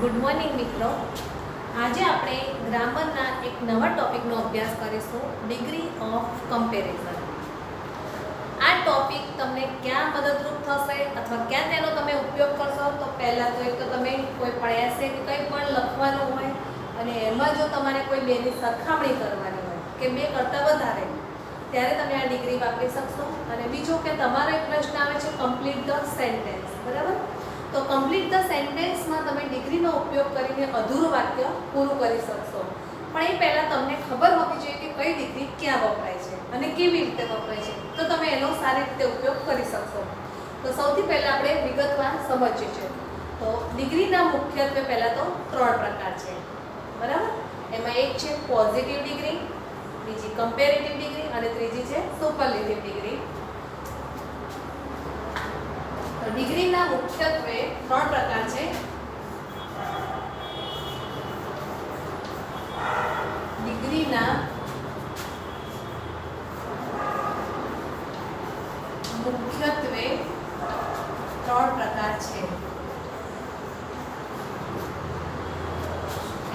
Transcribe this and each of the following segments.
Good morning મિત્રો. આજે આપણે ગ્રામરના એક નવા ટોપિકનો અભ્યાસ કરીશું, ડિગ્રી ઓફ કમ્પેરિઝન. આ ટોપિક તમને ક્યાં મદદરૂપ થશે અથવા ક્યાં તેનો તમે ઉપયોગ કરશો? તો પહેલાં તો એક તો તમે કોઈ પણ એસે કે કંઈ પણ લખવાનું હોય અને એમાં જો તમારે કોઈ બેની સરખામણી કરવાની હોય કે બે કરતાં વધારે, ત્યારે તમે આ ડિગ્રી વાપરી શકશો. અને બીજું કે તમારો એક પ્રશ્ન આવે છે કમ્પ્લીટ ધ સેન્ટેન્સ, બરાબર? તો કમ્પ્લીટ ધ સેન્ટેન્સમાં તમે ડિગ્રીનો ઉપયોગ કરીને અધૂરું વાક્ય પૂરું કરી શકશો. પણ એ પહેલાં તમને ખબર હોવી જોઈએ કે કઈ ડિગ્રી ક્યાં વપરાય છે અને કેવી રીતે વપરાય છે, તો તમે એનો સારી રીતે ઉપયોગ કરી શકશો. તો સૌથી પહેલાં આપણે વિગતવાર સમજીએ છીએ. તો ડિગ્રીના મુખ્યત્વે પહેલાં તો 3 પ્રકાર છે, બરાબર? એમાં એક છે પોઝિટિવ ડિગ્રી, બીજી કમ્પેરેટિવ ડિગ્રી અને ત્રીજી છે સુપરલેટિવ ડિગ્રી. ડિગ્રીના મુખ્યત્વે 3 પ્રકાર છે. ડિગ્રીના મુખ્યત્વે 3 પ્રકાર છે.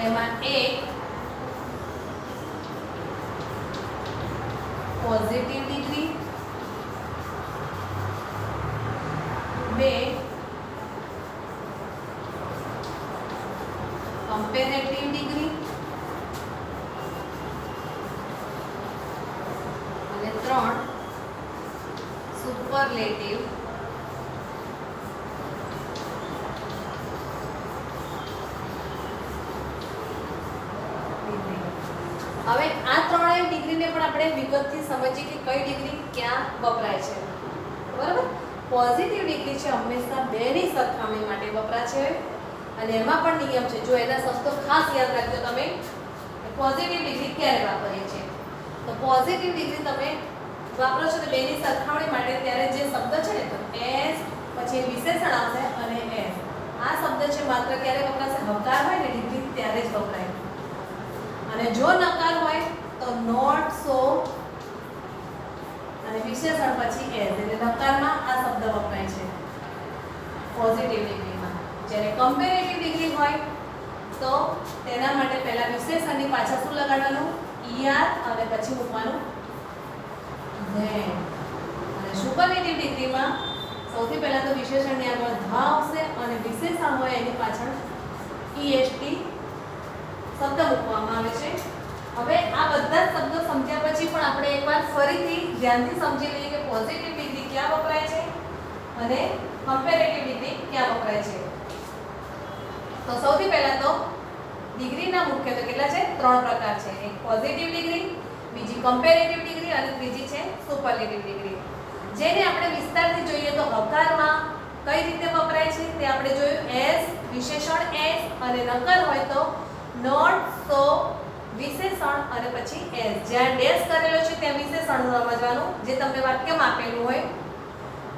એમાં એક પોઝિટિવ ડિગ્રી, 2 કમ્પેરેટિવ ડિગ્રી અને 3 સુપરલેટિવ ડિગ્રી. હવે આ ત્રણેય ડિગ્રીને પણ આપણે વિગતથી સમજીએ કે કઈ ડિગ્રી ક્યાં વપરાય છે, બરાબર? પોઝિટિવ ડિગ્રી છે હંમેશા બેની સરખામણી માટે વપરાય છે અને એમાં પણ નિયમ છે. જો એના શબ્દો ખાસ યાદ રાખજો તમે, પોઝિટિવ ડિગ્રી ક્યારે વાપરીએ છીએ. તો પોઝિટિવ ડિગ્રી તમે વાપરો છો તો બેની સરખામણી માટે, ત્યારે જે શબ્દ છે ને, તો એસ પછી વિશેષણ આવશે અને એસ. આ શબ્દ છે માત્ર ક્યારે વપરાશે? હકાર હોય ને ડિગ્રી ત્યારે જ વપરાય. અને જો નકાર હોય તો નોટ, સો અને વિશેષણ પછી એસ, એટલે નકારમાં આ શબ્દ વપરાય છે પોઝિટિવ ડિગ્રીમાં. જ્યારે કમ્પેરેટિવ ડિગ્રી હોય તો તેના માટે પહેલા વિશેષણની પાછળ શું લગાડવાનું? ઈઆર અને પછી મૂકવાનું ધેન. અને સુપરલેટિવ ડિગ્રીમાં સૌથી પહેલા તો વિશેષણની આગળ ધ આવશે અને વિશેષણ હોય એની પાછળ ઈએસટી શબ્દ મૂકવામાં આવે છે. હવે આ બધા જ શબ્દો સમજ્યા પછી પણ આપણે એકવાર ફરીથી ધ્યાનથી સમજી લઈએ કે પોઝિટિવ ડિગ્રી ક્યાં વપરાય છે અને કમ્પેરેટિવ ડિગ્રી ક્યાં વપરાય છે. તો સૌથી પહેલા તો ડિગ્રીના મુખ્યત્વે કેટલા છે? 3 પ્રકાર છે. એક પોઝિટિવ ડિગ્રી, બીજી કમ્પેરેટિવ ડિગ્રી અને ત્રીજી છે સુપરલેટિવ ડિગ્રી. જેને આપણે વિસ્તારથી જોઈએ તો હકારમાં કઈ રીતે વપરાય છે તે આપણે જોયું. એસ, વિશેષણ એસ અને નકાર હોય તો નોટ, સો, વિશેષણ અને પછી એસ. જ્યાં ડેશ કરેલો છે ત્યાં વિશેષણ સમજવાનું, જે તમને વાક્યમાં આપેલું હોય.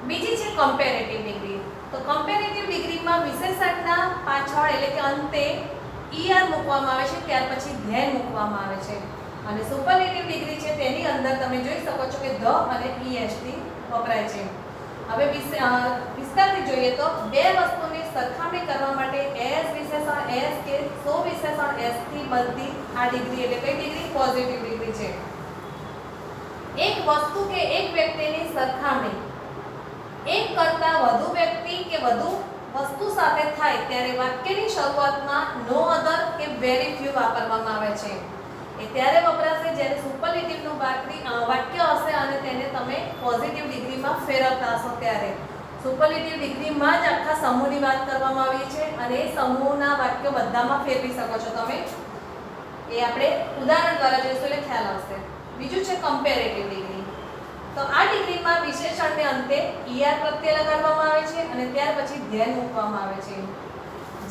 બીજી છે કમ્પેરેટિવ ડિગ્રી. તો કમ્પેરેટિવ ડિગ્રીમાં વિશેષણના પાછળ એટલે કે અંતે ઈઆર મૂકવામાં આવે છે, ત્યાર પછી ધેન મૂકવામાં આવે છે. અને સુપરલેટિવ ડિગ્રી છે તેની અંદર તમે જોઈ શકો છો કે ધ અને ઈએસટી વપરાય છે. હવે વિસ્તારથી જોઈએ તો બે વસ્તુની સરખામણી કરવા માટે એસ વિશેષણ એસ કે સો વિશેષણ એસ થી બનતી આ ડિગ્રી એટલે કઈ ડિગ્રી? પોઝિટિવ ડિગ્રી છે. એક વસ્તુ કે એક વ્યક્તિની સરખામણી એક કરતાં વધુ વ્યક્તિ કે વધુ વસ્તુ સાથે થાય ત્યારે વાક્યની શરૂઆતમાં નો અધર કે વેરી ફ્યુ વાપરવામાં આવે છે. એ ત્યારે વપરાશે જ્યારે સુપરલેટિવનું વાક્ય હશે અને તેને તમે પોઝિટિવ ડિગ્રીમાં ફેરવતા હશો. ત્યારે સુપરલેટિવ ડિગ્રીમાં જ આખા સમૂહની વાત કરવામાં આવી છે અને એ સમૂહના વાક્યો બધામાં ફેરવી શકો છો તમે. એ આપણે ઉદાહરણ દ્વારા જોઈશું એટલે ખ્યાલ આવશે. બીજું છે કમ્પેરેટિવ ડિગ્રી. તો આ ડિગ્રીમાં વિશેષણને અંતે ઈઆર પ્રત્યય લગાડવામાં આવે છે અને ત્યાર પછી ધ્યાન મૂકવામાં આવે છે.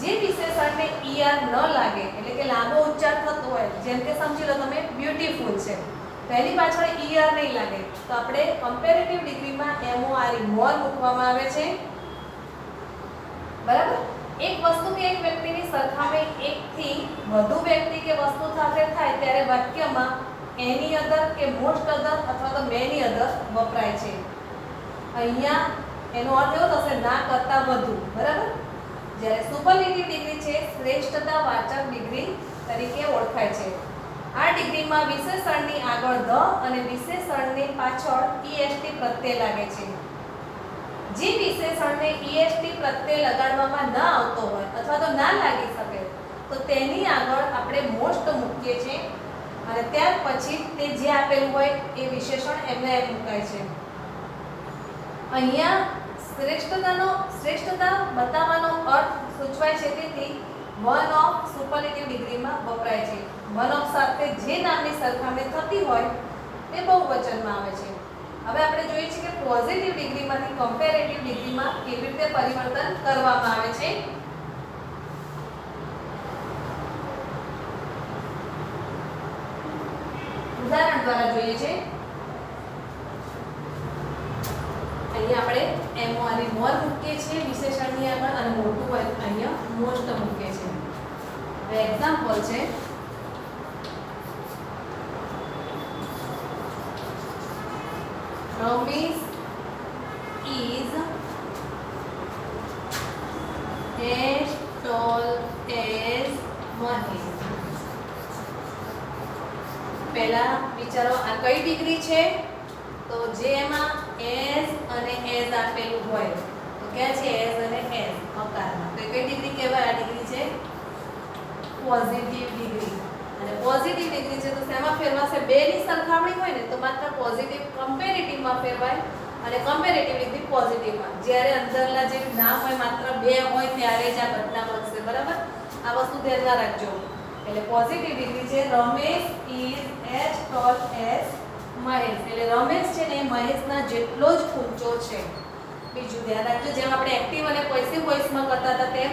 જે વિશેષણને ઈઆર ન લાગે એટલે કે લાંબો ઉચ્ચાર થતો હોય, જેમ કે સમજી લો તમે બ્યુટીફુલ છે, તો એની પાછળ ઈઆર નહીં લાગે, તો આપણે કમ્પેરેટિવ ડિગ્રીમાં MORE મોર મૂકવામાં આવે છે, બરાબર? એક વસ્તુ કે એક વ્યક્તિની સરખામણી એકથી વધુ વ્યક્તિ કે વસ્તુ સાથે થાય ત્યારે વાક્યમાં એની અધર કે મોસ્ટ અધર અથવા તો મેની અધર વપરાય છે. અહીંયા એનો અર્થ એવો થશે ના કરતાં વધુ, બરાબર? જ્યારે સુપરલેટિવ ડિગ્રી છે શ્રેષ્ઠતા વાચક ડિગ્રી તરીકે ઓળખાય છે. આ ડિગ્રીમાં વિશેષણની આગળ ધ અને વિશેષણની પાછળ ઈએસટી પ્રત્યય લાગે છે. જે વિશેષણને ઈએસટી પ્રત્યય લગાડવામાં ન આવતો હોય અથવા તો ના લાગી શકે તો તેની આગળ આપણે મોસ્ટ મૂકીએ છીએ અને ત્યાર પછી તે જે આપેલું હોય એ વિશેષણ એમને એમ મુકાય છે. અહીંયા શ્રેષ્ઠતા બતાવવાનો અર્થ સૂચવાય છે, તેથી વન ઓફ સુપરલેટિવ ડિગ્રીમાં વપરાય છે. વન ઓફ સાથે જે નામની સરખામણી થતી હોય તે બહુવચનમાં આવે છે. હવે આપણે જોઈએ છીએ કે પોઝિટિવ ડિગ્રીમાંથી કમ્પેરેટિવ ડિગ્રીમાં કેવી રીતે પરિવર્તન કરવામાં આવે છે. ઉદાહરણ દ્વારા જોઈએ છે. અહીંયા આપણે એમ અને મોર મૂકીએ છીએ વિશેષણની આગળ અને મોટું હોય અહીંયા મોસ્ટ મૂકીએ છીએ. હવે એક્ઝામ્પલ છે, Ramesh is as tall as Mahesh. પહેલા વિચારો આ કઈ ડિગ્રી છે, તો જેમાં એસ અને એસ આપેલું હોય તો ક્યાં છે એસ અને એસ હકારમાં, તો કઈ ડિગ્રી કહેવાય? આ ડિગ્રી છે પોઝિટિવ ડિગ્રી. અને પોઝિટિવ ડિગ્રી છે તો શેમાં ફેરવાશે? બે ની સરખામણી હોય ને તો માત્ર પોઝિટિવ કમ્પેરેટિવમાં ફેરવાય અને કમ્પેરેટિવ ડિગ્રી પોઝિટિવમાં. જ્યારે અંદરના જે નામ હોય માત્ર બે હોય ત્યારે જ આ ઘટના બનશે. બરાબર, આ વસ્તુ ધ્યાનમાં રાખજો. એટલે પોઝિટિવ ડિગ્રી છે Ramesh is as toll as Mahesh, એટલે રમેશ છે ને મહેશના જેટલો જ ઊંચો છે. બીજું ધ્યાન રાખજો, જેમ આપણે એક્ટિવ અને પેસિવ વોઇસમાં કરતા હતા તેમ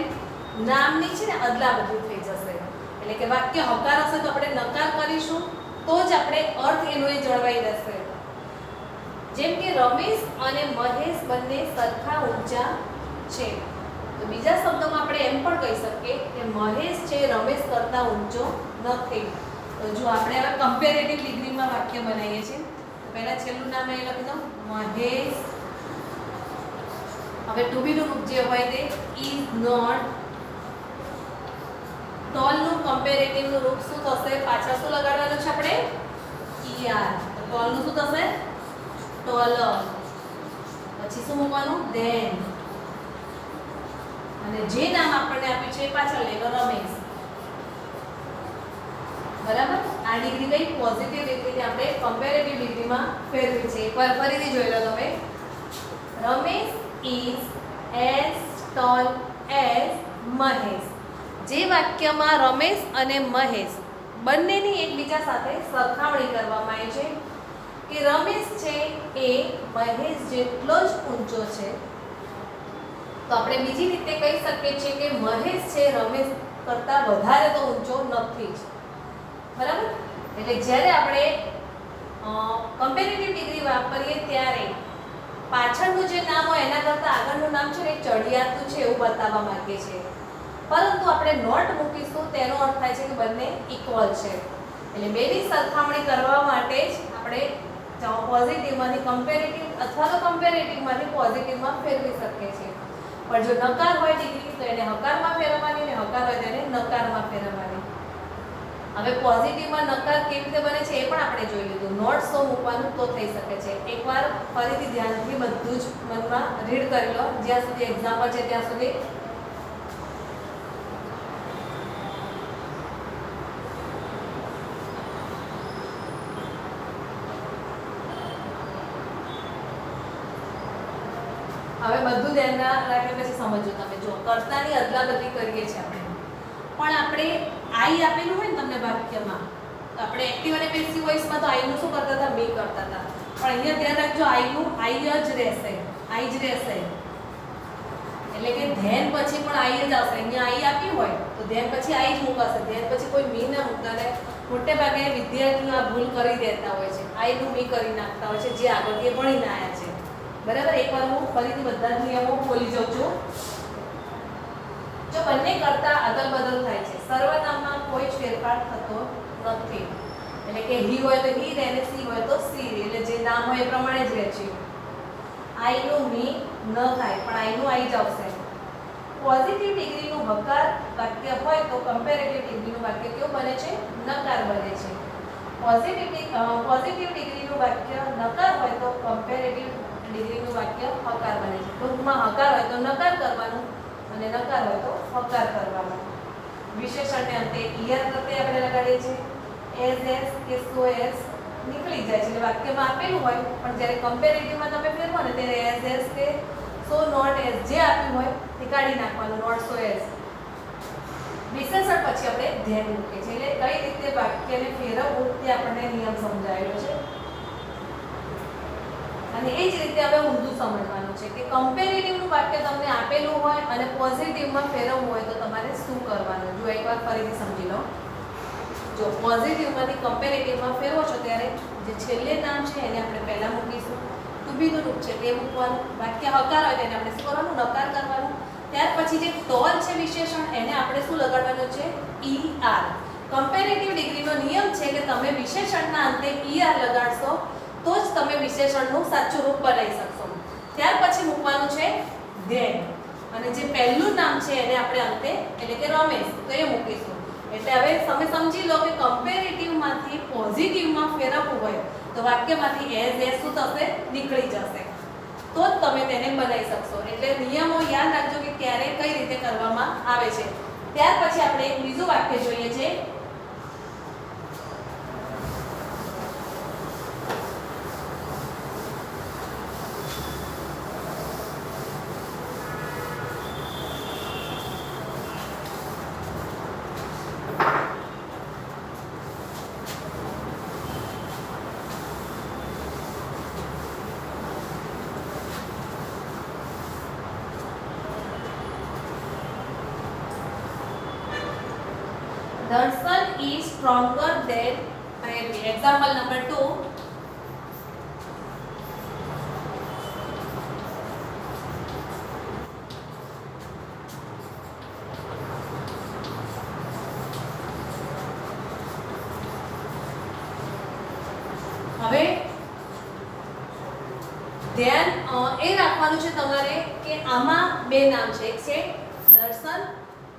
નામની છે ને અદલાબદલી થઈ જશે. એટલે કે વાક્ય હકાર હશે તો આપણે નકાર કરીશું તો જ આપણે અર્થ એનો એ જળવાઈ રહેશે. જેમ કે રમેશ અને મહેશ બંને સરખા ઊંચા છે, તો બીજા શબ્દોમાં આપણે એમ પણ કહી શકીએ કે મહેશ છે રમેશ કરતા ઊંચો નથી. તો જો આપણે હવે કમ્પેરેટિવ ડિગ્રીમાં વાક્ય બનાવીએ છીએ તો પહેલા છેલ્લું નામ અહીં લખી દો મહેશ. હવે ટુ બી નું રૂપ જે હોય તે ઇઝ નોટ. ટોલ નું કમ્પેરેટિવ નું રૂપ શું થશે? પાછળ શું લગાડવાનું છે આપણે? ઈઆર. તો ટોલ નું શું થશે? ટોલર. પછી શું મૂકવાનું? ધેન. અને જે નામ આપણને આપ્યું છે એ પાછળ લેલો રમેશ. બરાબર, આ ડિગ્રી કઈ પોઝિટિવ ડિગ્રીને આપણે કમ્પેરેટિવ ડિગ્રીમાં ફેરવી છે. એકવાર ફરીથી જોઈ લો તમે. Ramesh is as toll as Mahesh. જે વાક્યમાં રમેશ અને મહેશ બંનેની એકબીજા સાથે સરખામણી કરવામાં આવી છે કે રમેશ છે એ મહેશ જેટલો જ ઊંચો છે, તો આપણે બીજી રીતે કહી શકીએ છીએ કે મહેશ છે રમેશ કરતાં વધારે તો ઊંચો નથી જ. બરાબર, એટલે જ્યારે આપણે કમ્પેરેટિવ ડિગ્રી વાપરીએ ત્યારે પાછળનું જે નામ હોય એના કરતાં આગળનું નામ છે ને ચડિયાતું છે એવું બતાવવા માંગીએ છીએ. પરંતુ આપણે નોટ મૂકીશું તેનો અર્થ થાય છે કે બંને ઇક્વલ છે. એટલે બેની સરખામણી કરવા માટે જ આપણે પોઝિટિવમાંથી કમ્પેરેટિવ અથવા તો કમ્પેરેટિવમાંથી પોઝિટિવમાં ફેરવી શકીએ છીએ. પણ જો નકાર હોય ડિગ્રી તો એને હકારમાં ફેરવવાની અને હકાર હોય તેને નકારમાં ફેરવવાની. હવે પોઝિટિવમાં નકાર કેવી રીતે બને છે એ પણ આપણે જોઈ લીધું. નોટ સો મૂકવાનું તો થઈ શકે છે. એકવાર ફરીથી ધ્યાનથી બધું જ મનમાં રીડ કરી લો જ્યાં સુધી એક્ઝામ્પલ છે ત્યાં સુધી. હવે બધું ધ્યાનમાં રાખ્યા પછી સમજો તમે. જો કર્તાની અદલાબદલી કરીએ છીએ આપણે, પણ આપણે આઈ આપેલું હોય ને તમને વાક્યમાં તો આપણે એક્ટિવ અને પેસિવ વોઇસમાં તો આઈનું શું કરતા હતા? મી કરતા હતા. પણ અહીંયા ધ્યાન રાખજો આઈનું આઈ જ રહેશે, આઈ જ રહેશે. એટલે કે ધેન પછી પણ આઈ જ આવશે. અહીંયા આઈ આપ્યું હોય તો ધેન પછી આઈ જ મૂકાશે, ધેન પછી કોઈ મી ના મૂકાને. મોટે ભાગે વિદ્યાર્થીઓ આ ભૂલ કરી દેતા હોય છે, આઈનું મી કરી નાખતા હોય છે જે આગળ એ ભણીને આવ્યા છે. બરાબર, એકવાર હું ફરીથી બધા જ નિયમો બોલી જાઉં છું. જો બંને કરતા અદલ બદલ થાય છે, સર્વનામમાં કોઈ જ ફેરફાર થતો નથી. એટલે કે હી હોય તો હી રહે અને સી હોય તો સી રહે. એટલે જે નામ હોય એ પ્રમાણે જ રહે છે. આઈ નું મી ન થાય પણ આઈ નું આઈ જ આવશે. પોઝિટિવ ડિગ્રીનું હકાર વાક્ય હોય તો કમ્પેરેટિવ ડિગ્રીનું વાક્ય કેવું બને છે? નકાર બને છે. પોઝિટિવ ડિગ્રીનું વાક્ય નકાર હોય તો કમ્પેરેટિવ ડિગ્રીનું વાક્ય હકાર બને છે. ટૂંકમાં હકાર હોય તો નકાર કરવાનું અને નકાર હોય તો હકાર કરવાનો. વિશેષણને અંતે ઈયર પ્રત્યય આપણે લગાડીએ છીએ. એઝ એસ કે સો એસ નીકળી જાય છે એટલે વાક્યમાં આપેલું હોય પણ જ્યારે કમ્પેરેટિવમાં તમે ફેરવો ને ત્યારે એઝ એસ કે સો નોટ એઝ જે આપ્યું હોય તે કાઢી નાખવાનું, નોટ સો એઝ. વિશેષણ પછી આપણે ધ્યાન મૂકીએ છીએ એટલે કઈ રીતે વાક્યને ફેરવવું તે આપણને નિયમ સમજાયેલો છે. અને એ જ રીતે હવે ઊંધું સમજવાનું છે કે કમ્પેરેટિવનું વાક્ય તમને આપેલું હોય અને પોઝિટિવમાં ફેરવવું હોય તો તમારે શું કરવાનું. જો એકવાર ફરીથી સમજી લો. જો પોઝિટિવમાંથી કમ્પેરેટિવમાં ફેરવો છો ત્યારે જે છેલ્લે નામ છે એને આપણે પહેલા મૂકીશું. ટુ બીનું રૂપ છે તે મૂકવાનું. વાક્ય હકાર હોય તેને આપણે શું કરવાનું? નકાર કરવાનું. ત્યાર પછી જે ટોલ છે વિશેષણ એને આપણે શું લગાડવાનું છે? ઈઆર. કમ્પેરેટિવ ડિગ્રીનો નિયમ છે કે તમે વિશેષણના અંતે ઈઆર લગાડશો તો જ તમે વિશેષણનું સાચું રૂપ બનાવી શકશો. ત્યાર પછી મૂકવાનું છે ધેન. અને જે પહેલું નામ છે એને આપણે અંતે એટલે કે રમેશ તો એ મૂકીશું. એટલે હવે તમે સમજી લો કે કમ્પેરેટિવમાંથી પોઝિટિવમાં ફેરવવું હોય તો વાક્યમાંથી એઝ એઝ શું થશે? નીકળી જશે. તો જ તમે તેને બનાવી શકશો. એટલે નિયમો યાદ રાખજો કે ક્યારે કઈ રીતે કરવામાં આવે છે. ત્યાર પછી આપણે એક બીજું વાક્ય જોઈએ છે. Darshan is stronger than Prithvi. Example number 2. હવે ધ્યાન એ રાખવાનું છે તમારે કે આમાં બે નામ છે. એક છે દર્શન,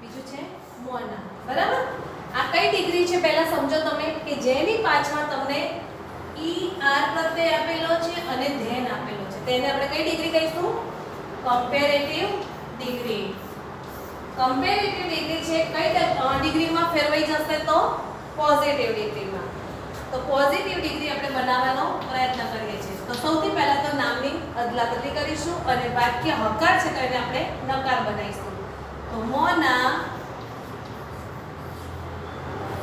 બીજું છે મોના. બરાબર? આ કઈ ડિગ્રી છે પહેલા સમજો તમે કે જેની પાછળ તમને ઈ આર પ્રત્યય આપેલો છે અને ધેન આપેલો છે તેને આપણે કઈ ડિગ્રી કહીશું? Comparative degree. કમ્પેરેટિવ ડિગ્રી છે કઈ ડિગ્રીમાં ફેરવાઈ જશે તો પોઝિટિવ ડિગ્રીમાં. તો પોઝિટિવ ડિગ્રી આપણે બનાવવાનો પ્રયત્ન કરીએ છીએ. તો સૌથી પહેલા તો નામની અદલાબદલી કરીશું અને વાક્ય હકાર છે તો એને આપણે નકાર બનાવીશું. તો મોના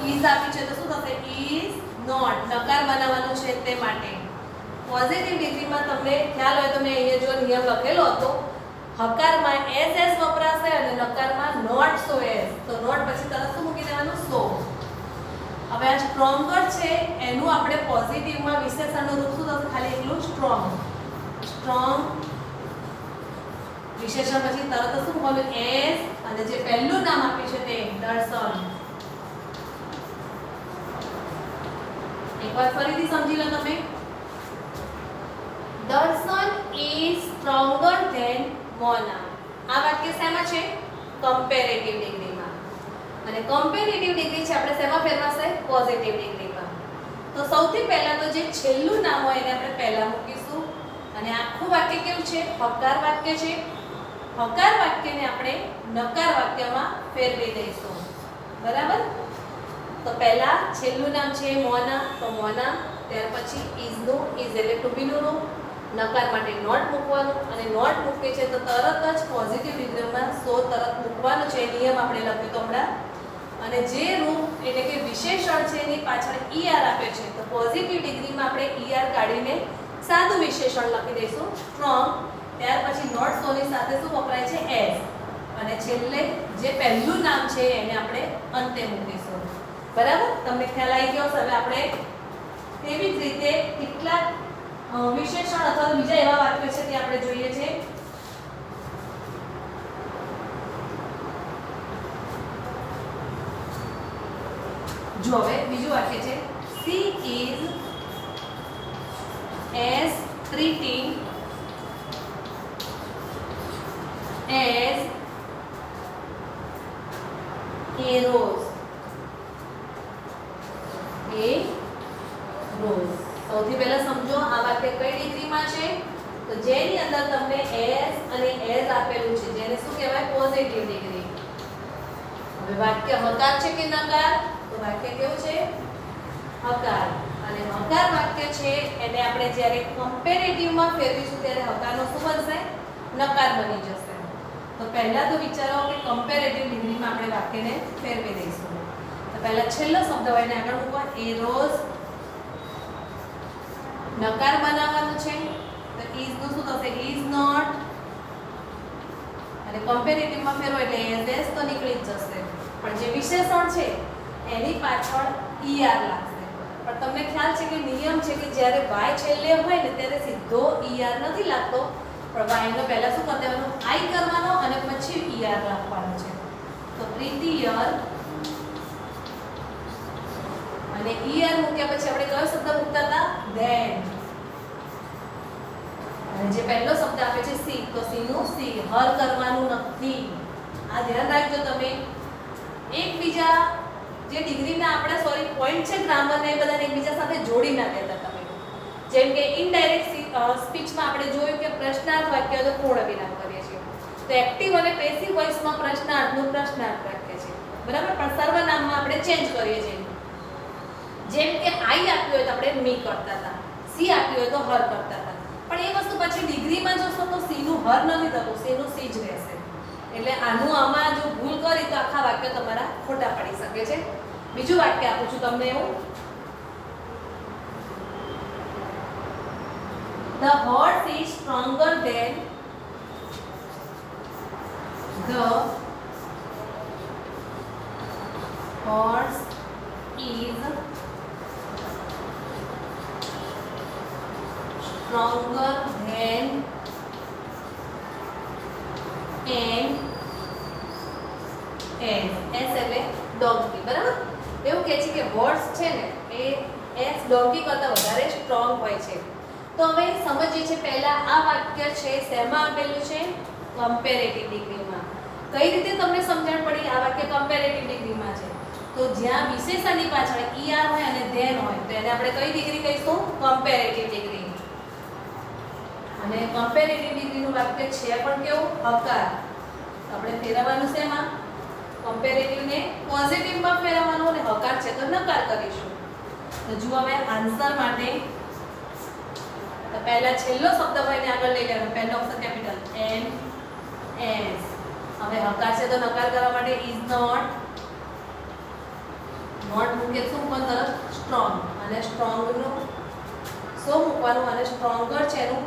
ઇઝ આપી છે તો શું થશે? Is not. નકાર બનાવવાનું છે તે માટે. પોઝિટિવ ડિગ્રીમાં તમને ખ્યાલ હોય તો મેં અહીંયા જો નિયમ લખેલો હતો હકારમાં એસ એસ વપરાશે અને નકારમાં નોટ સો એસ. તો નોટ પછી તરત શું મૂકી દેવાનું? સો. હવે આ સ્ટ્રોંગર છે એનું આપણે પોઝિટિવમાં વિશેષણનું રૂપ શું થશે? ખાલી એકલું સ્ટ્રોંગ. સ્ટ્રોંગ વિશેષણ પછી તરત શું બોલું? એસ અને જે પહેલું નામ આપ્યું છે તે દર્શન. એકવાર ફરીથી સમજી લો તમે. દર્શન ઇઝ સ્ટ્રોંગર ધેન મોના. આ વાક્ય શેમાં છે? કમ્પેરેટિવ ડિગ્રીમાં. અને કમ્પેરેટિવ ડિગ્રી છે આપણે શેમાં ફેરવાશે? પોઝિટિવ ડિગ્રીમાં. તો સૌથી પહેલા તો જે છેલ્લું નામ હોય એને આપણે પહેલા મૂકીશું અને આખું વાક્ય કેવું છે? હકાર વાક્ય છે. હકાર વાક્યને આપણે નકાર વાક્યમાં ફેરવી દઈશું. બરાબર? તો પહેલા છેલ્લું નામ છે મોના તો મોના. ત્યાર પછી ઇઝ નું ઇઝ એટલે ટુ બી નું રૂપ. નકાર માટે નોટ મૂકવાનું અને નોટ મૂકે છે તો તરત જ પોઝિટિવ ડિગ્રીમાં સો તરત મૂકવાનું છે. નિયમ આપણે લખ્યો તો હમણાં. અને જે રૂપ એટલે કે વિશેષણ છે એની પાછળ ઈઆર આપે છે તો પોઝિટિવ ડિગ્રીમાં આપણે ઈઆર કાઢીને સાદું વિશેષણ લખી દઈશું સ્ટ્રોંગ. ત્યાર પછી નોટ સો ની સાથે શું વપરાય છે? એઝ. અને છેલ્લે જે પહેલું નામ છે એને આપણે અંતે મૂકીશું. બરાબર? તમને ખ્યાલ આવી ગયો? હવે આપણે તેવી જ રીતે કેટલાક વિશેષણ અથવા બીજા એવા વાક્યો છે તે આપણે જોઈએ છે. જો હવે બીજું વાક્ય છે she is as treating as A rose. A rose. સૌથી પહેલા સમજો આ વાક્ય કઈ ડિગ્રીમાં છે, તો જેની અંદર તમને એસ અને એસ આપેલું છે, જેને શું કહેવાય? Positive degree. હવે વાક્ય હકાર છે કે નકાર? તો વાક્ય કેવું છે? હકાર. અને હકાર વાક્ય છે એને આપણે જ્યારે કમ્પેરેટિવમાં ફેરવીશું ત્યારે હકારનો શું બનશે? નકાર બની જશે. તો પહેલા તો વિચારો કે કમ્પેરેટિવ ડિગ્રીમાં આપણે વાક્યને ફેરવી દઈશું. તો પહેલા છેલ્લો શબ્દ હોય એને આગળ મૂકવા. એ રોઝ નકાર બનાવવાનું છે, તો ઇઝ નું શું થશે? Is not. અને કમ્પેરેટિવમાં ફેરવો એટલે એસ એસ તો નીકળી જ જશે, પણ જે વિશેષણ છે એની પાછળ ઈઆર લાગશે. પણ તમને ખ્યાલ છે કે નિયમ છે કે જ્યારે વાય છેલ્લે હોય ને ત્યારે સીધો ઈઆર નથી લાગતો, પણ વાય નો પહેલા શું કરી દેવાનું? આઈ કરવાનો અને પછી ઈઆર લખવાનું છે. તો પ્રીતિયર અને ઈઆર મૂક્યા પછી આપણે કયો શબ્દ મૂકતા હતા? ધેન. અને જે પહેલો શબ્દ આપે છે સી, તો સી નું સી. હર કરવાનું નથી. આ ધ્યાન રાખજો તમે. એકબીજા જે ડિગ્રીના આપણે પોઈન્ટ છે ગ્રામર ને એ બધાને એકબીજા સાથે જોડી ના દેતા તમે. જેમ કે ઇનડાયરેક્ટ સ્પીચમાં આપણે જોયું કે પ્રશ્નાર્થ વાક્ય તો પૂર્ણ વિરામ કરીએ છીએ. તો એક્ટિવ અને પેસિવ વોઇસમાં પ્રશ્નાર્થનું પ્રશ્નાર્થ રાખીએ છીએ, બરાબર? પણ સર્વનામમાં આપણે ચેન્જ કરીએ છીએ. જેમ કે આઈ આપ્યું હોય તો આપણે મી કરતા હતા, સી આપ્યું હોય તો હર કરતા હતા. પણ એ વસ્તુ પછી ડિગ્રીમાં જોશો તો સી નું હર નથી થતું, સી નું સી જ રહેશે. એટલે આમાં જો ભૂલ કરી તો આખા વાક્ય તમારા ખોટા પડી શકે છે. બીજું વાક્ય આપું છું તમને એવું. The horse is stronger than the horse is stronger than an S એટલે ડોંકી, બરાબર? એવું કહે છે કે હોર્સ છે ને એ એસ ડોંકી કરતાં વધારે સ્ટ્રોંગ હોય છે. તો હવે સમજીએ છીએ પહેલા આ વાક્ય છે શેમાં આપેલું છે? કમ્પેરેટિવ ડિગ્રીમાં. કઈ રીતે તમને સમજણ પડી આ વાક્ય કમ્પેરેટિવ ડિગ્રીમાં છે? તો જ્યાં વિશેષણની પાછળ ઈઆર હોય અને ધેન હોય તો એને આપણે કઈ ડિગ્રી કહીશું? Comparative degree. અને કમ્પેરેટિવ ડિગ્રીનું વાક્ય છે પણ કેવું? હકાર. આપણે ફેરવવાનું શેમાં? કમ્પેરેટિવને પોઝિટિવમાં ફેરવવાનું અને હકાર છે તો નકાર કરીશું. તો જુઓ હવે આન્સર માટે તો પહેલા છેલ્લો શબ્દ હોય એને આગળ લઈ લેવાનો. પહેલો અક્ષર કેપિટલ એન એસ. હવે હકાર છે તો નકાર કરવા માટે ઇઝ નોટ. નોટ મૂકે શું મૂકવાનું તરત? સ્ટ્રોંગ. અને સ્ટ્રોંગ નું શું મૂકવાનું? અને સ્ટ્રોંગર છે એનું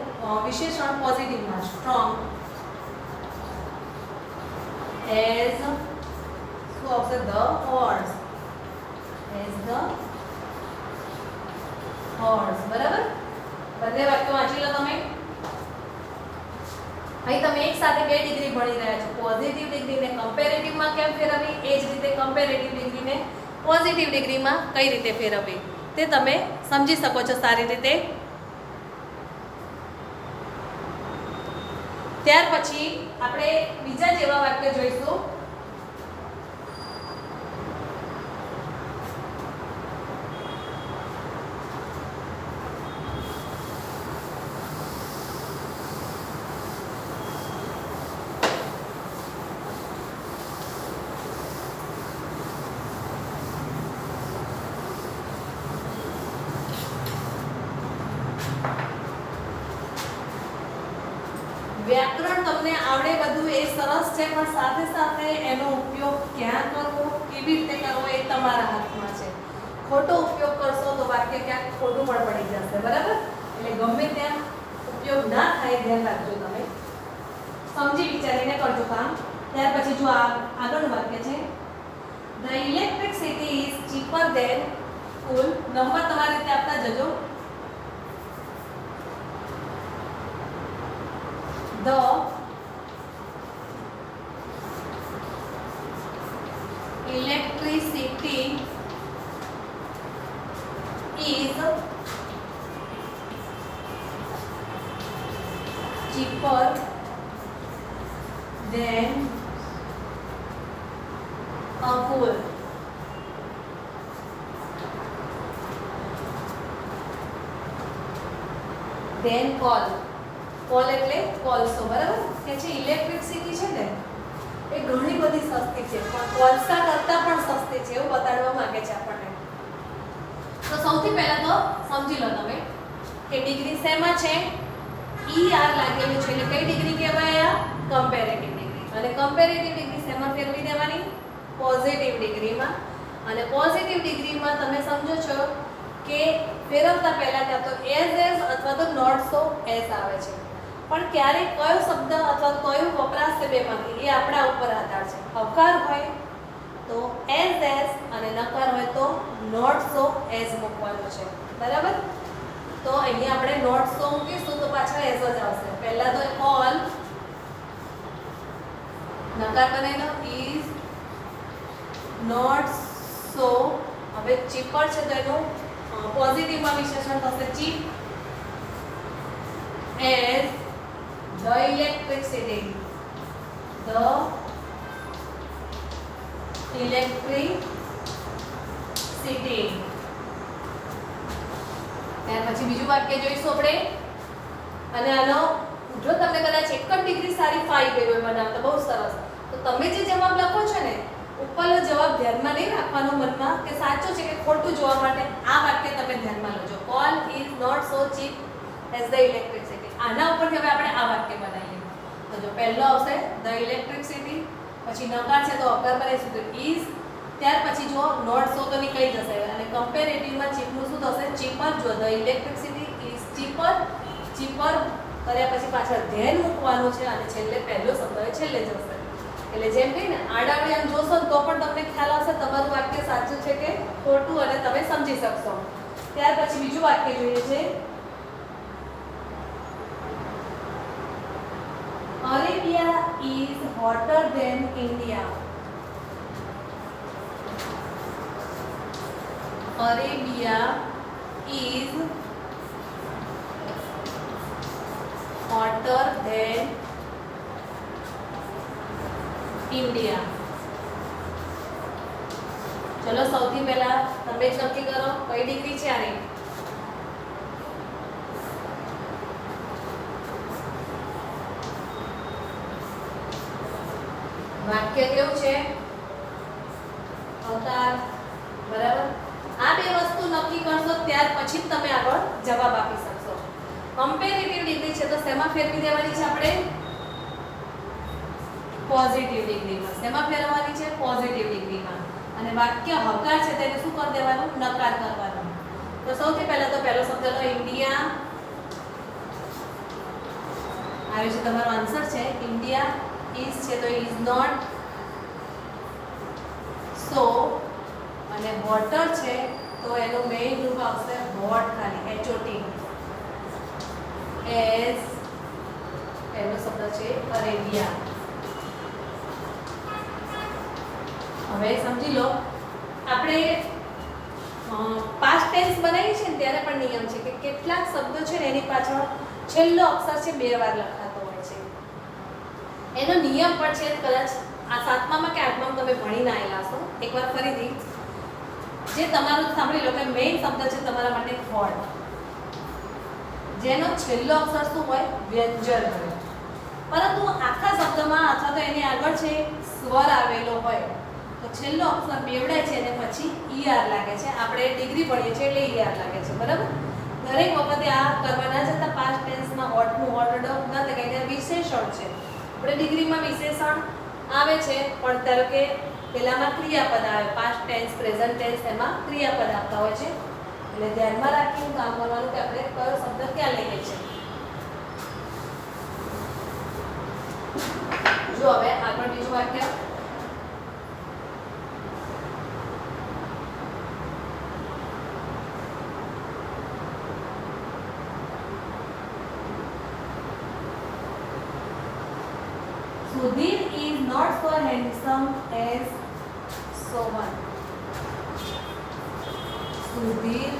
વિશેષણ પોઝિટિવમાં સ્ટ્રોંગ. એઝ શું આવશે? The horse. As the horse. બરાબર? બંને વાક્યો વાંચી લો તમે. અહીં તમે એક સાથે બે ડિગ્રી ભણી રહ્યા છો. પોઝિટિવ ડિગ્રીને કમ્પેરેટિવમાં કેમ ફેરવવી, એ જ રીતે કમ્પેરેટિવ ડિગ્રીને પોઝિટિવ ડિગ્રીમાં કઈ રીતે ફેરવવી તે તમે સમજી શકો છો સારી રીતે. ત્યાર પછી આપણે બીજા જેવા વાક્ય જોઈશું. વ્યાકરણ તમને આવડે બધું એ સરસ છે, પણ સાથે સાથે એનો ઉપયોગ ક્યાં કરવો, કેવી રીતે કરવો એ તમારા હાથમાં છે. ખોટો ઉપયોગ કરશો તો વાક્ય ક્યાંક ખોટું પણ પડી જશે, બરાબર? એટલે ગમે ત્યાં ઉપયોગ ના થાય ધ્યાન રાખજો. તમે સમજી વિચારીને કરજો કામ. ત્યાર પછી જો આગળનું વાક્ય છે the electricity is cheaper than coal. Number તમારી રીતે આપતા જજો. The electricity is cheaper than a a fool. Then call. Call એટલે કોલસો, બરાબર? કે છે ઇલેક્ટ્રિસિટી છે ને એ ઘણી બધી સસ્તી છે, પણ કોલસા કરતાં પણ સસ્તી છે એવું બતાડવા માંગે છે આપણને. તો સૌથી પહેલા તો સમજી લો તમે કે ડિગ્રી શેમાં છે? ER લાગેલું છે એટલે કઈ ડિગ્રી કહેવાય? આ કમ્પેરેટિવ ડિગ્રી. અને કમ્પેરેટિવ ડિગ્રી શેમાં ફેરવી દેવાની? પોઝિટિવ ડિગ્રીમાં. અને પોઝિટિવ ડિગ્રીમાં તમે સમજો છો કે ફેરવતા પહેલા કાં તો એઝ અથવા તો નોટ સો એઝ આવે છે, પણ ક્યારેક કયો શબ્દ અથવા કયું વપરાશ છે બેમાંથી એ આપણા ઉપર આધાર છે. હકાર હોય તો એઝ અને નકાર હોય તો નોટ સો એઝ મૂકવાનું છે, બરાબર? તો અહીંયા આપણે નોટ સો મૂકીશું તો પાછળ એઝ જ આવશે. પહેલા તો ઓલ નકાર બનાવી લો, ઇઝ નોટ સો. હવે ચીપર છે તો એનું પોઝિટિવમાં વિશેષણ થશે cheap. As the electricity, the electricity. ત્યાર પછી બીજું વાક્ય જોઈશું આપણે. અને આનો જો તમને કદાચ એક જ ડિગ્રી સારી ફાઈ ગઈ હોય બનાવતા બહુ સરસ, તો તમે જે જવાબ લખો છો ને ઉપરનો જવાબ ધ્યાનમાં નહીં રાખવાનો મનમાં કે સાચું છે કે ખોટું જોવા માટે આ વાક્ય તમે ધ્યાનમાં લેજો. Call is not so cheap as the electricity. આના ઉપરથી હવે આપણે આ વાક્ય બનાવીએ. તો જો પહેલો આવશે the electricity, પછી નકાર છે તો અકાર બનાવીશું તો is, ત્યાર પછી જો નોટ સો તો નીકળી જશે અને કમ્પેરેટિવમાં ચીપનું શું થશે? ચીપર. જો the electricity is cheaper, cheaper કર્યા પછી પાછળ ધ્યાન મૂકવાનું છે અને છેલ્લે પહેલો શબ્દ છેલ્લે જશે. એટલે જેમ કહીને આડાવડી આમ જોશો તો પણ તમને ખ્યાલ આવશે તમારું વાક્ય સાચું છે કે ખોટું અને તમે સમજી શકશો. ત્યાર પછી બીજું વાક્ય જોઈએ છે. Arabia is hotter than India. Arabia is hotter than India. ચલો સૌથી પહેલા તમે જ નક્કી કરો કઈ ડિગ્રી છે આની. વાક્ય કેવું છે? અવતાર, બરાબર? આ બે વસ્તુ નક્કી કરશો ત્યાર પછી જ તમે આગળ જવાબ આપી શકશો. કમ્પેરેટિવ ડિગ્રી છે તો શેમાં ફેરવી દેવાની છે આપણે? પોઝિટિવ ડિગ્રીમાં. શેમાં ફેરવવાની છે? પોઝિટિવ ડિગ્રીમાં. અને વાક્ય હકાર છે તેને શું કરી દેવાનું? નકાર કરવાનું. તો સૌથી પહેલા તો પહેલો શબ્દ લો ઇન્ડિયા. આવે છે તમારો આન્સર છે ઇન્ડિયા. is છે તો is not so, અને water છે તો એનું મેઇન રૂપ આવશે hot, ખાલી HOT. as પહેલો શબ્દ છે અરેબિયા. હવે સમજી લો આપણે પાસ્ટ ટેન્સ બનાવીએ છીએ ને ત્યારે પણ નિયમ છે કે કેટલાક શબ્દો છે ને એની પાછળ છેલ્લો અક્ષર છે બે વાર લખાતો હોય છે. એનો નિયમ પણ છે કદાચ આ 7મામાં કે 8મામાં તમે ભણીને આવેલા છો. એકવાર ફરીથી જે તમારું સાંભળી લો કે મેઇન શબ્દ છે તમારા માટે હોટ, જેનો છેલ્લો અક્ષર શું હોય? વ્યંજન હોય. પરંતુ આખા શબ્દમાં અથવા તો એની આગળ છે સ્વર આવેલો હોય તો છેલ્લો અક્ષર બેવડાય છે અને પછી ER લાગે છે. આપણે ડિગ્રી ભણીએ છીએ એટલે ER લાગે છે, બરાબર? દરેક વખતે આ કરવા ના જતા પાસ્ટ ટેન્સમાં હોટનું હોટ ડોગ ના થાય કારણ કે વિશેષણ છે. આપણે ડિગ્રીમાં વિશેષણ આવે છે પણ ધારો કે પહેલામાં ક્રિયાપદ આવે, પાસ્ટ ટેન્સ, પ્રેઝન્ટ ટેન્સ, એમાં ક્રિયાપદ આપતા હોય છે. એટલે ધ્યાનમાં રાખીને કામ કરવાનું કે આપણે કયો શબ્દ ક્યાં લઈએ છીએ. જો હવે આગળ બીજું વાક્ય. Sudhir is not so handsome as Sohan. Sudhir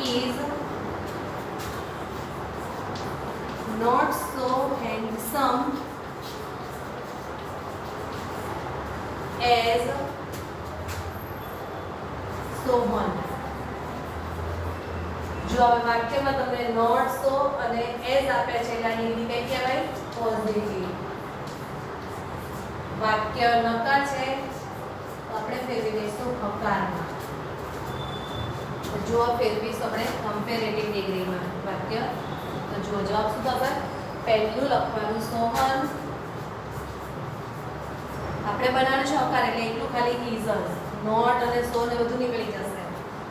is not so handsome as Sohan. જો હવે વાક્યમાં તમને નોટ સો અને એઝ આપ્યા છે એટલે આની ડિગ્રી કઈ કહેવાય? પોઝિટિવ. વાક્ય નકાર છે તો આપણે ફેરવી દઈશું હકારમાં. જો ફેરવીશું આપણે કમ્પેરેટિવ ડિગ્રીમાં વાક્ય. તો જો જવાબ શું થશે? પહેલું લખવાનું સોહન, આપણે બનાવવાનું છે હકાર એટલે એટલું ખાલી ઇઝ, નોટ અને સો ને બધું નીકળી જશે.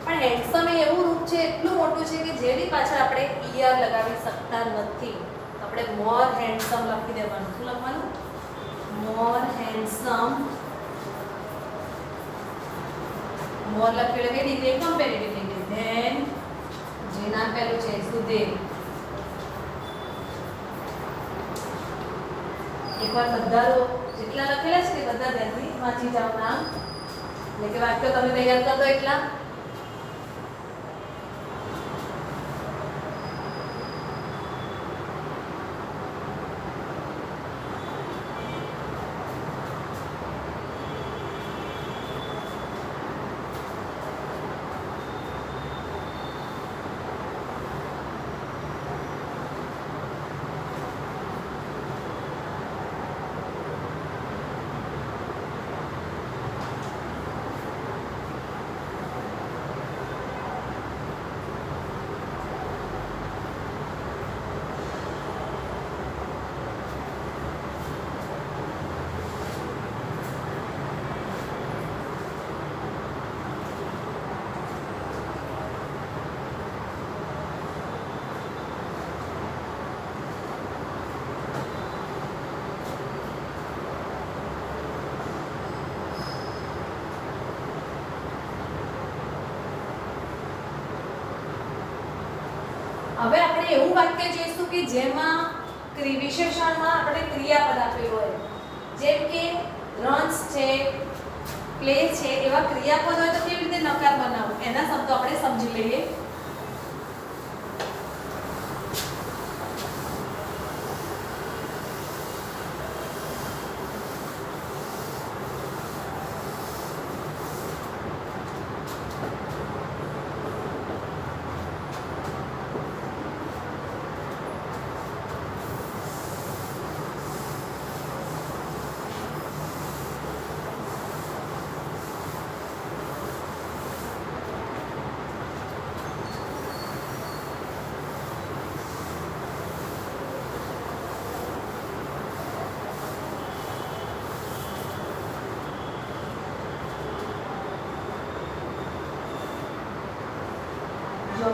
પણ હેન્ડસમ એ એવું રૂપ છે, એટલું મોટું છે કે જેની પાછળ આપણે ઈઆર લગાવી શકતા નથી. આપણે મોર હેન્ડસમ લખી દેવાનું. શું લખવાનું? મોર હેન્ડસમ. મોર લખ્યું એટલે ડિગ્રી કમ્પેરેટિવ ડિગ્રી. ધેન જે નામ પહેલું છે સુદેવ. એકવાર બધા જેટલા લખેલા છે બધા ધ્યાનથી વાંચી જાઓ નામ, એટલે કે વાક્ય તમે તૈયાર કરી દો એટલા. હવે આપણે એવું વાક્ય જોઈશું કે જેમાં વિશેષણમાં આપણે ક્રિયાપદ આપેલું હોય, જેમ કે રન્સ છે, પ્લે છે, એવા ક્રિયાપદ હોય તો કેવી રીતે નકાર બનાવવું એના શબ્દો આપણે સમજી લઈએ.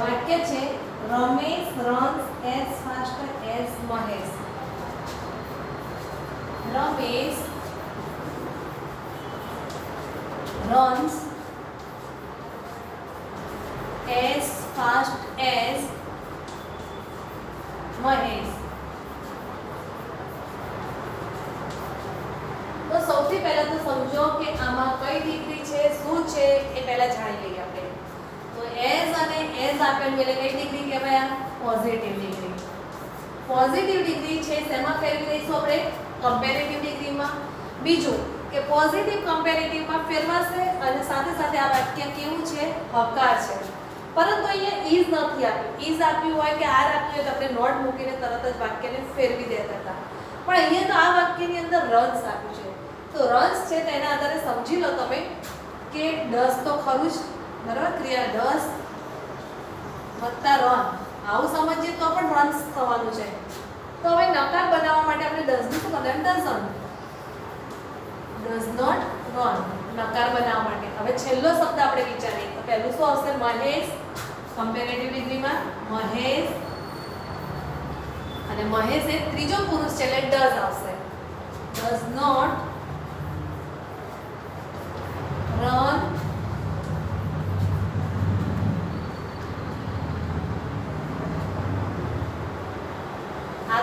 વાક્ય છે Ramesh runs as fast as Mahesh. Ramesh runs as fast as Mahesh. તો સૌથી પહેલા તો સમજો કે આમાં કઈ ડિગ્રી છે, શું છે એ પહેલા જાણી લઈએ આપણે. તો એઝ અને એઝ આપેલું એટલે કઈ ડિગ્રી કહેવાય? Positive degree. પોઝિટિવ ડિગ્રી છે શેમાં ફેરવી દઈશું આપણે? કમ્પેરેટિવ ડિગ્રીમાં. બીજું કે પોઝિટિવ કમ્પેરેટિવમાં ફેરવાશે અને સાથે સાથે આ વાક્ય કેવું છે? હકાર છે. પરંતુ અહીંયા ઇઝ નથી આપ્યું. ઇઝ આપ્યું હોય કે આર આપ્યું હોય તો આપણે નોટ મૂકીને તરત જ વાક્યને ફેરવી દેતા હતા. પણ અહીંયા તો આ વાક્યની અંદર રન્સ આપ્યું છે. તો રન્સ છે તો એના આધારે સમજી લો તમે કે ડસ તો ખરું જ, બરાબર? ક્રિયા ડસ વત્તા રન, આવું સમજીએ તો પણ રન્સ થવાનું છે. તો હવે નકાર બનાવવા માટે આપણે ડઝનું શું કરવાનું? Doesn't, does not run. નકાર બનાવવા માટે હવે છેલ્લો શબ્દ આપણે વિચારીએ તો પહેલું શું આવશે? મહેશ. કમ્પેરેટિવ ડિગ્રીમાં મહેશ, અને મહેશ એ ત્રીજો પુરુષ છે એટલે ડઝ આવશે. ડઝ નોટ રન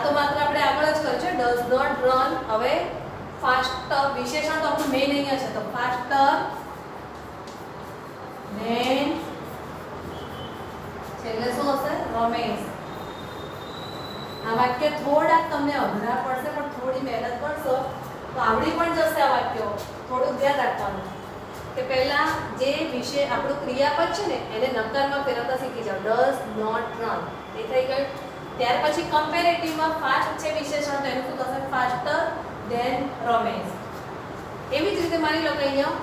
તો માત્ર આપણે આગળ જ કર્યું છે. Does not run. હવે ફાસ્ટર વિશેષણ તો આપણું મેઇન અહીંયા છે, તો ફાસ્ટર ધેન છેલ્લે શું હશે? રમેશ. આ વાક્ય થોડાક તમને અઘરા પડશે પણ થોડી મહેનત કરશો તો આવડી પણ જશે આ વાક્યો. થોડું ધ્યાન રાખવાનું કે પહેલાં જે વિશે આપણું ક્રિયાપદ છે ને એને નકારમાં ફેરવતા શીખી જાઓ. ડઝ નોટ રન એ થઈ ગયું. ત્યાર પછી કમ્પેરેટિવમાં ફાસ્ટ છે વિશેષણ તો એનું શું થશે? Faster than Ramesh. એવી જ રીતે માની લો કે અહીંયા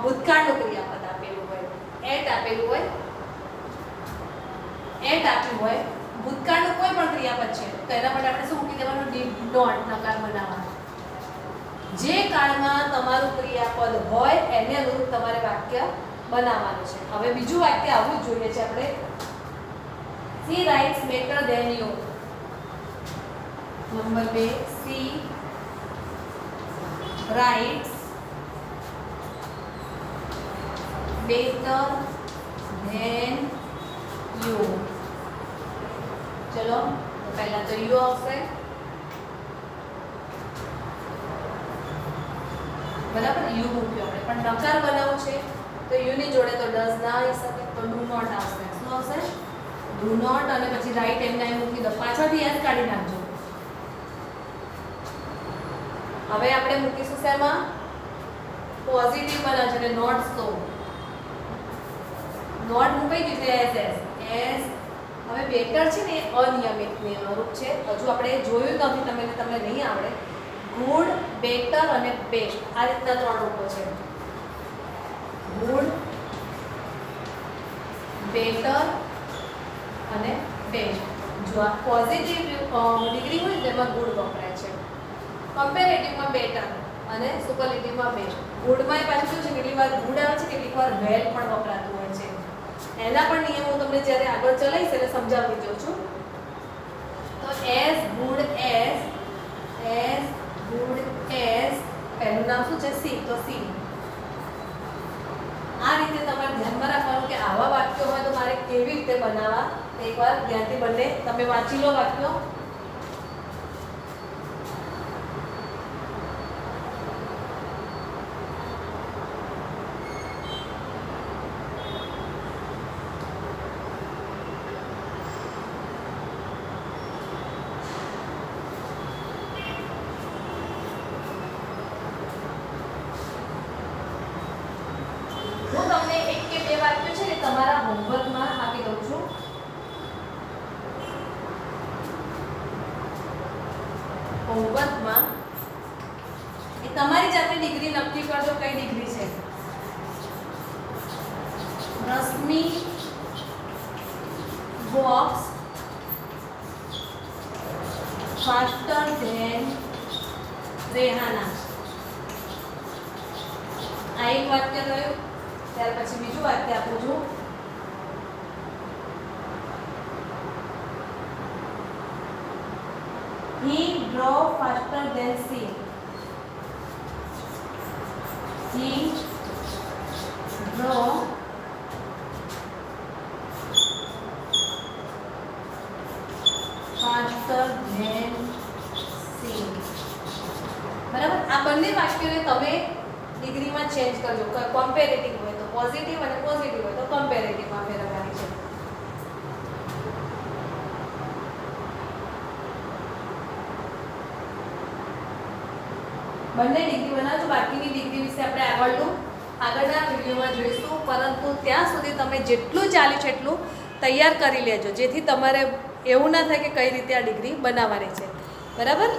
ભૂતકાળનું ક્રિયાપદ આપેલું હોય, એટ આપેલું હોય, એટ આપ્યું હોય, ભૂતકાળનું કોઈ પણ ક્રિયાપદ છે તો એના માટે આપણે શું મૂકી દેવાનું? ડીડ નોટ નકાર બનાવવાનો. જે કાળમાં તમારું ક્રિયાપદ હોય એને અનુરૂપ તમારે વાક્ય બનાવવાનું છે. હવે બીજું વાક્ય આવું જ જોઈએ છે આપણે. She writes better than you. Number 2 she writes better than you. ચલો પહેલા તો યુ આવશે, બરાબર. યુ મૂક્યો આપણે, પણ નકાર બનાવવું છે તો યુ ની જોડે તો ડઝ ના આવી શકે, તો ડુ નોટ આવશે. શું આવશે? Do not. અને પછી રાઈટ એમ ના મૂકી દો, પાછળથી એસ કાઢી નાખજો. હવે આપણે મૂકીશું શેમાં? પોઝિટિવ બનાવ છે એટલે નોટ સો. નોટ મૂકી દીધું એસ એસ એસ. હવે બેટર છે ને અનિયમિતની અનુરૂપ છે. હજુ આપણે જોયું નથી, તમને નહીં આવડે. ગુડ, બેટર અને બેસ્ટ આ રીતના 3 રૂપો છે. ગુડ, બેટર અને બેસ્ટ. જો આ પોઝિટિવ ડિગ્રી હોય તો એમાં ગુડ વપરાય છે, કમ્પેરેટિવમાં બેટર અને સુપરલેટિવમાં બેસ્ટ. ગુડમાં પાછું શું છે? કેટલીક વાર ગુડ આવે છે, કેટલીક વાર વેલ પણ વપરાતું હોય છે. એના પણ નિયમો હું તમને જ્યારે આગળ ચલાવીશ એટલે સમજાવતી જાઉં છું. તો એઝ ગુડ એઝ પહેલું નામ શું છે? સી. તો સી. આ રીતે તમારે ધ્યાનમાં રાખવાનું કે આવા વાક્યો હોય તો મારે કેવી રીતે બનાવવા. એકવાર ધ્યાનથી બંને તમે વાંચી લો વાક્યો. હું તમને 1 કે 2 વાક્યો છે ને તમારા હોમવર્કમાં આપી દઉં છું. હોમવર્કમાં એ તમારી જાતે ડિગ્રી નક્કી કરજો કઈ ડિગ્રી છે. Rashmi walks faster than Rehana. આ એક વાક્ય થયું. ત્યાર પછી બીજું વાક્ય આપું છું. He drove faster than she. He drove faster than she. બરાબર. આ બંને વાક્યોને તમે ડિગ્રીમાં ચેન્જ કરજો. કમ્પેરેટિવ હોય તો પોઝિટિવ અને પોઝિટિવ હોય તો કમ્પેરેટિવમાં ફેરવવાની છે. બંને ડિગ્રી બનાવજો. બાકીની ડિગ્રી વિશે આપણે આગળના વિડીયોમાં જોઈશું. પરંતુ ત્યાં સુધી તમે જેટલું ચાલ્યું છે એટલું તૈયાર કરી લેજો, જેથી તમારે એવું ના થાય કે કઈ રીતે આ ડિગ્રી બનાવવાની છે. બરાબર.